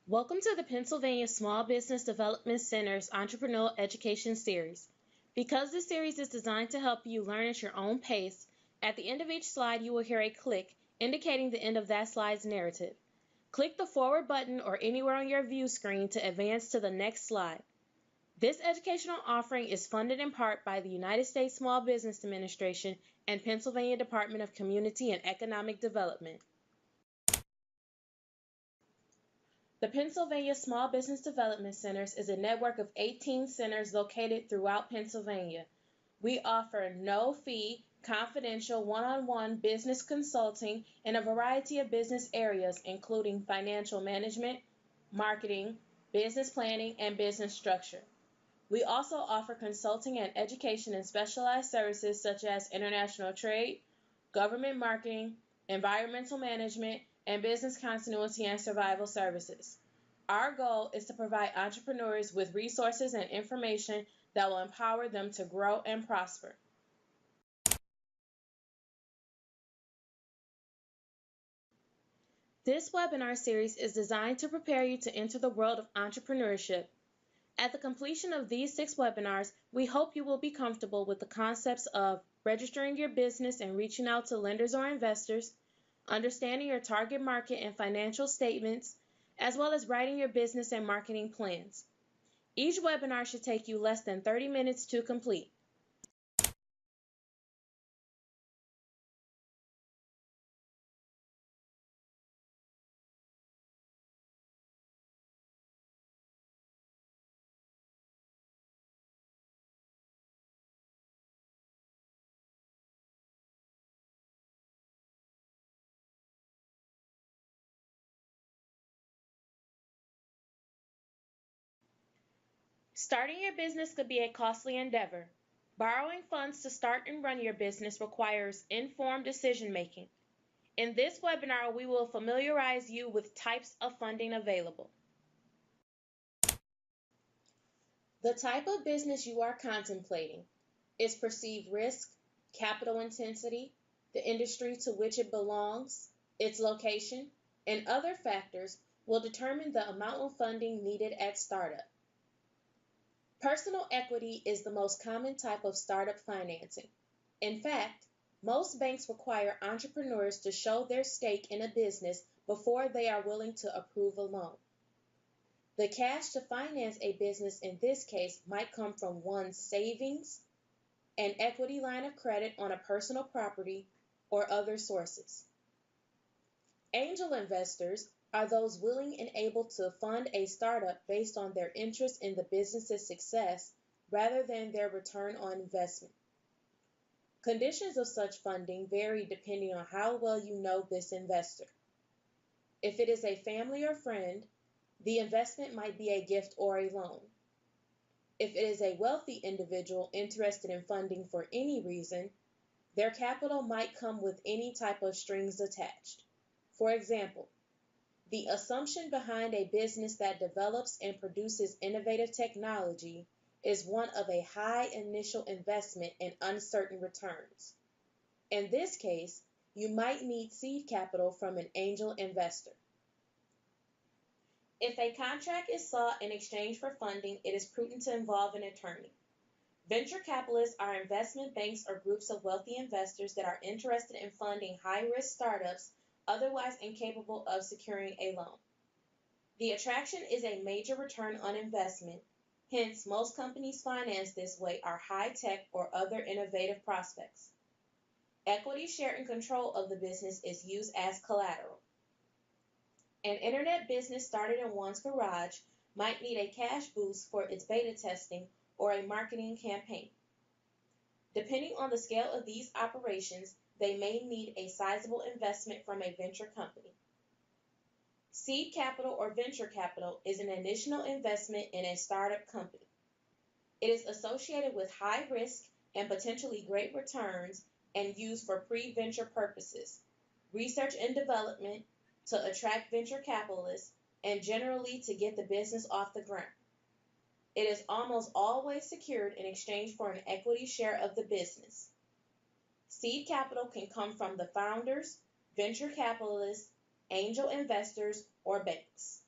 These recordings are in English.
Welcome to the Pennsylvania Small Business Development Center's Entrepreneurial Education Series. Because this series is designed to help you learn at your own pace, at the end of each slide you will hear a click indicating the end of that slide's narrative. Click the forward button or anywhere on your view screen to advance to the next slide. This educational offering is funded in part by the United States Small Business Administration and Pennsylvania Department of Community and Economic Development. The Pennsylvania Small Business Development Centers is a network of 18 centers located throughout Pennsylvania. We offer no-fee, confidential one-on-one business consulting in a variety of business areas, including financial management, marketing, business planning, and business structure. We also offer consulting and education in specialized services such as international trade, government marketing, environmental management, and business continuity and survival services. Our goal is to provide entrepreneurs with resources and information that will empower them to grow and prosper. This webinar series is designed to prepare you to enter the world of entrepreneurship. At the completion of these 6 webinars, we hope you will be comfortable with the concepts of registering your business and reaching out to lenders or investors, understanding your target market and financial statements, as well as writing your business and marketing plans. Each webinar should take you less than 30 minutes to complete. Starting your business could be a costly endeavor. Borrowing funds to start and run your business requires informed decision making. In this webinar, we will familiarize you with types of funding available. The type of business you are contemplating, its perceived risk, capital intensity, the industry to which it belongs, its location, and other factors will determine the amount of funding needed at startup. Personal equity is the most common type of startup financing. In fact, most banks require entrepreneurs to show their stake in a business before they are willing to approve a loan. The cash to finance a business in this case might come from one's savings, an equity line of credit on a personal property, or other sources. Angel investors are those willing and able to fund a startup based on their interest in the business's success rather than their return on investment. Conditions of such funding vary depending on how well you know this investor. If it is a family or friend, the investment might be a gift or a loan. If it is a wealthy individual interested in funding for any reason, their capital might come with any type of strings attached. For example, the assumption behind a business that develops and produces innovative technology is one of a high initial investment and uncertain returns. In this case, you might need seed capital from an angel investor. If a contract is sought in exchange for funding, it is prudent to involve an attorney. Venture capitalists are investment banks or groups of wealthy investors that are interested in funding high-risk startups otherwise incapable of securing a loan. The attraction is a major return on investment, hence most companies financed this way are high-tech or other innovative prospects. Equity share and control of the business is used as collateral. An internet business started in one's garage might need a cash boost for its beta testing or a marketing campaign. Depending on the scale of these operations, they may need a sizable investment from a venture company. Seed capital or venture capital is an initial investment in a startup company. It is associated with high risk and potentially great returns and used for pre-venture purposes, research and development, to attract venture capitalists, and generally to get the business off the ground. It is almost always secured in exchange for an equity share of the business. Seed capital can come from the founders, venture capitalists, angel investors, or banks.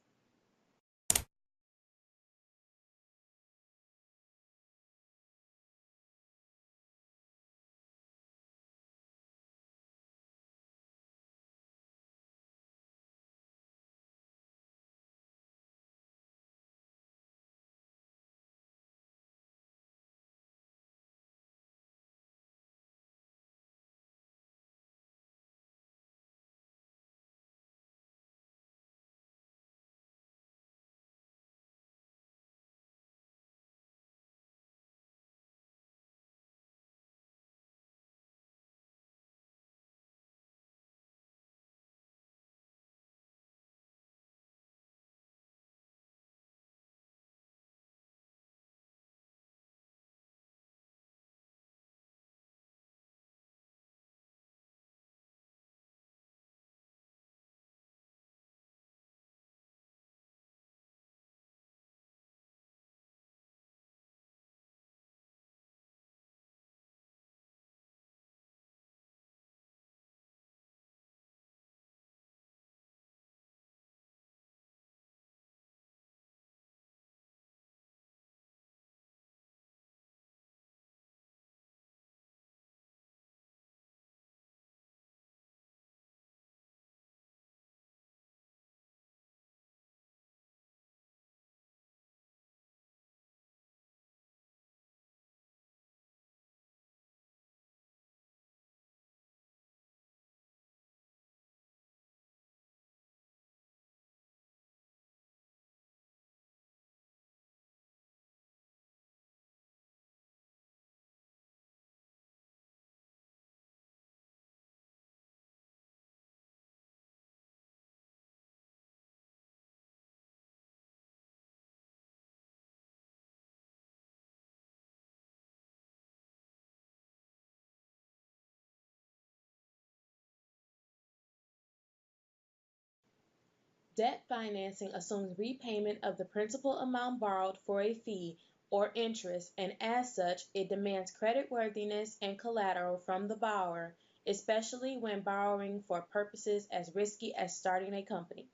Debt financing assumes repayment of the principal amount borrowed for a fee or interest, and as such, it demands creditworthiness and collateral from the borrower, especially when borrowing for purposes as risky as starting a company.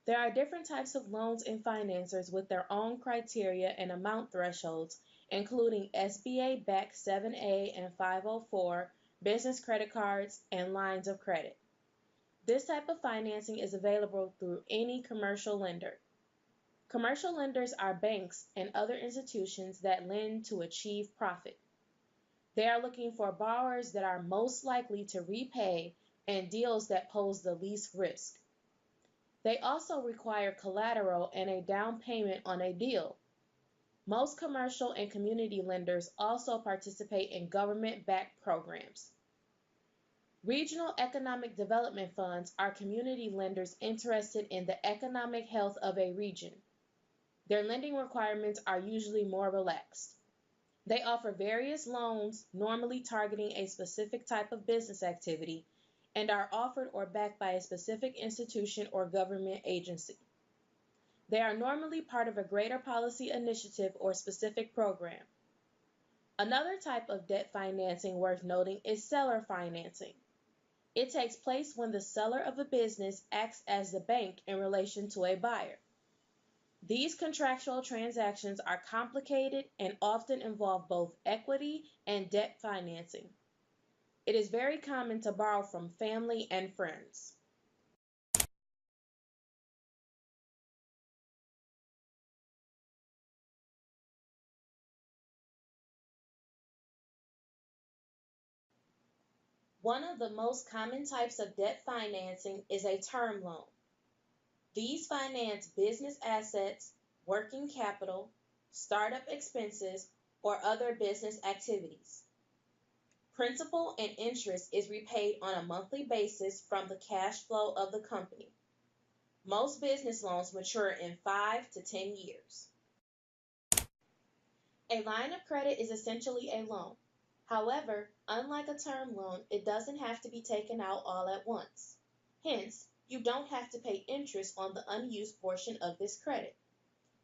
There are different types of loans and financers with their own criteria and amount thresholds, including SBA-backed 7A and 504, business credit cards, and lines of credit. This type of financing is available through any commercial lender. Commercial lenders are banks and other institutions that lend to achieve profit. They are looking for borrowers that are most likely to repay and deals that pose the least risk. They also require collateral and a down payment on a deal. Most commercial and community lenders also participate in government-backed programs. Regional economic development funds are community lenders interested in the economic health of a region. Their lending requirements are usually more relaxed. They offer various loans, normally targeting a specific type of business activity, and are offered or backed by a specific institution or government agency. They are normally part of a greater policy initiative or specific program. Another type of debt financing worth noting is seller financing. It takes place when the seller of a business acts as the bank in relation to a buyer. These contractual transactions are complicated and often involve both equity and debt financing. It is very common to borrow from family and friends. One of the most common types of debt financing is a term loan. These finance business assets, working capital, startup expenses, or other business activities. Principal and interest is repaid on a monthly basis from the cash flow of the company. Most business loans mature in 5 to 10 years. A line of credit is essentially a loan. However, unlike a term loan, it doesn't have to be taken out all at once. Hence, you don't have to pay interest on the unused portion of this credit.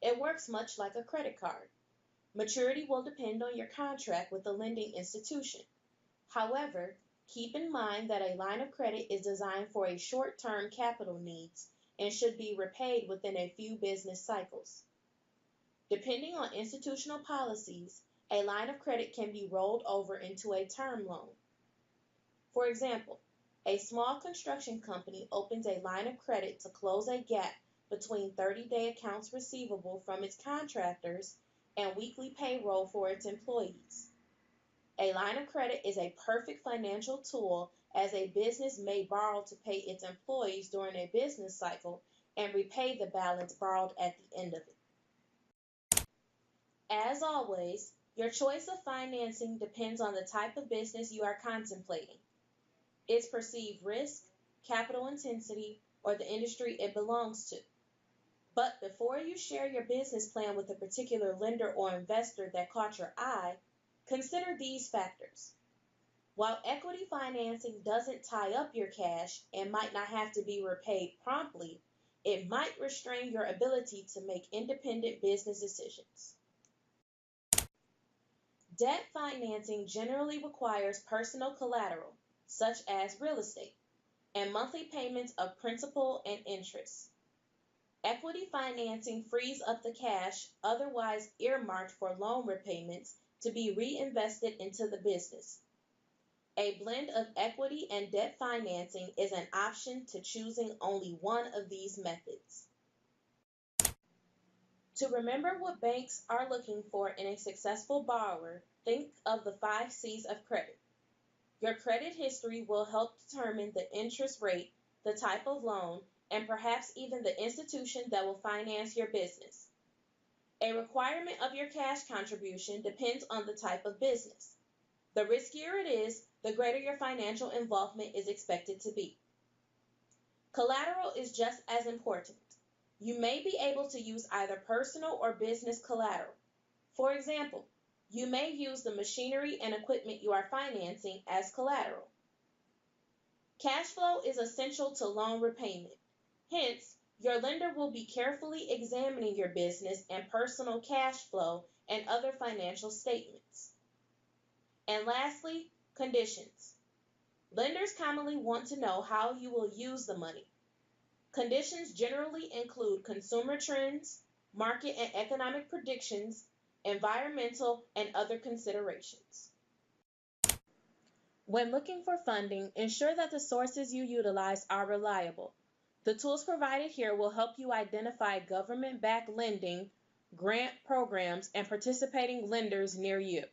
It works much like a credit card. Maturity will depend on your contract with the lending institution. However, keep in mind that a line of credit is designed for a short-term capital needs and should be repaid within a few business cycles. Depending on institutional policies, a line of credit can be rolled over into a term loan. For example, a small construction company opens a line of credit to close a gap between 30-day accounts receivable from its contractors and weekly payroll for its employees. A line of credit is a perfect financial tool as a business may borrow to pay its employees during a business cycle and repay the balance borrowed at the end of it. As always, your choice of financing depends on the type of business you are contemplating, its perceived risk, capital intensity, or the industry it belongs to. But before you share your business plan with a particular lender or investor that caught your eye, consider these factors. While equity financing doesn't tie up your cash and might not have to be repaid promptly, it might restrain your ability to make independent business decisions. Debt financing generally requires personal collateral, such as real estate, and monthly payments of principal and interest. Equity financing frees up the cash otherwise earmarked for loan repayments to be reinvested into the business. A blend of equity and debt financing is an option to choosing only one of these methods. To remember what banks are looking for in a successful borrower, think of the 5 C's of credit. Your credit history will help determine the interest rate, the type of loan, and perhaps even the institution that will finance your business. A requirement of your cash contribution depends on the type of business. The riskier it is, the greater your financial involvement is expected to be. Collateral is just as important. You may be able to use either personal or business collateral. For example, you may use the machinery and equipment you are financing as collateral. Cash flow is essential to loan repayment. Hence, Your lender will be carefully examining your business and personal cash flow and other financial statements. And lastly, conditions. Lenders commonly want to know how you will use the money. Conditions generally include consumer trends, market and economic predictions, environmental, and other considerations. When looking for funding, ensure that the sources you utilize are reliable. The tools provided here will help you identify government-backed lending, grant programs, and participating lenders near you.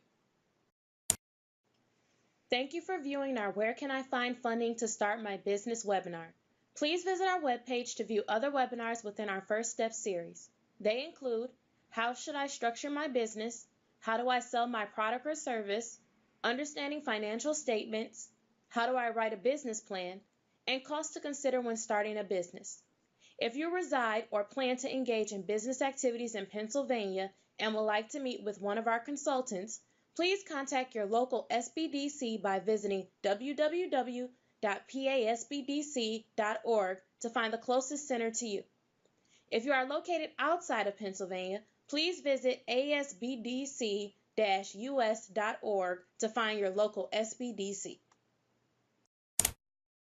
Thank you for viewing our Where Can I Find Funding to Start My Business webinar. Please visit our webpage to view other webinars within our First Steps series. They include How Should I Structure My Business? How do I sell my product or service? Understanding financial statements, how do I write a business plan, and costs to consider when starting a business. If you reside or plan to engage in business activities in Pennsylvania and would like to meet with one of our consultants, please contact your local SBDC by visiting www.pasbdc.org to find the closest center to you. If you are located outside of Pennsylvania, please visit asbdc-us.org to find your local SBDC.